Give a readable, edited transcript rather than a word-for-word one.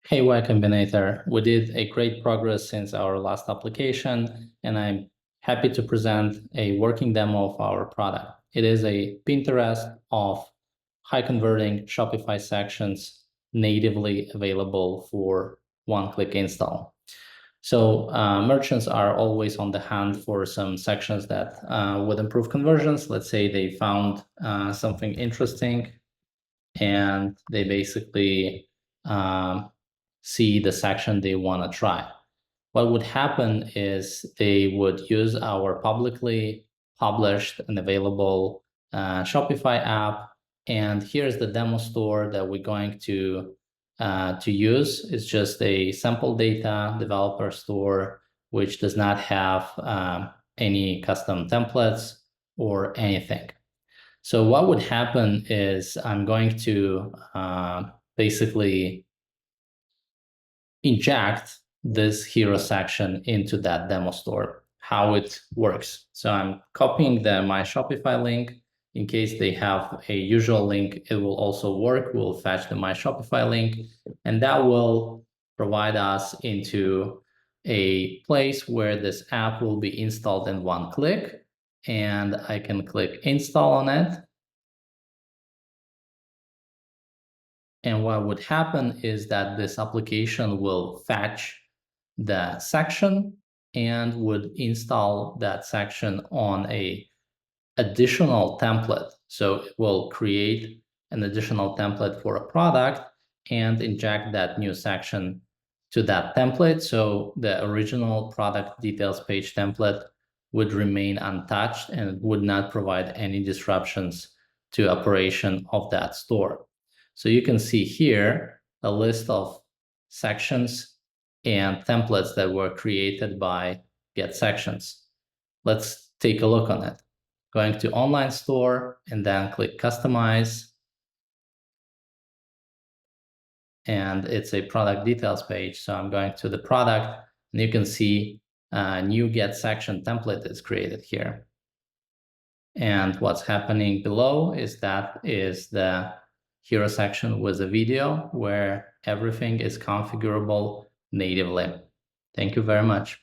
Hey, Y Combinator. We did a great progress since our last application, and I'm happy to present a working demo of our product. It is a Pinterest of high converting Shopify sections natively available for one-click install. So merchants are always on the hunt for some sections that would improve conversions. Let's say they found something interesting and they basically see the section they want to try. What would happen is they would use our publicly published and available Shopify app. And here's the demo store that we're going to use. It's just a sample data developer store, which does not have any custom templates or anything. So what would happen is I'm going to basically inject this hero section into that demo store, how it works. So I'm copying the My Shopify link. In case they have a usual link, it will also work. We'll fetch the My Shopify link, and that will provide us into a place where this app will be installed in one click. And I can click install on it. And what would happen is that this application will fetch the section and would install that section on a additional template. So it will create an additional template for a product and inject that new section to that template. So the original product details page template would remain untouched and would not provide any disruptions to operation of that store. So you can see here a list of sections and templates that were created by Get Sections. Let's take a look on it. Going to Online Store and then click Customize. And it's a product details page. So I'm going to the product, and you can see a new Get Section template is created here. And what's happening below is that is the hero section with a video where everything is configurable natively. Thank you very much.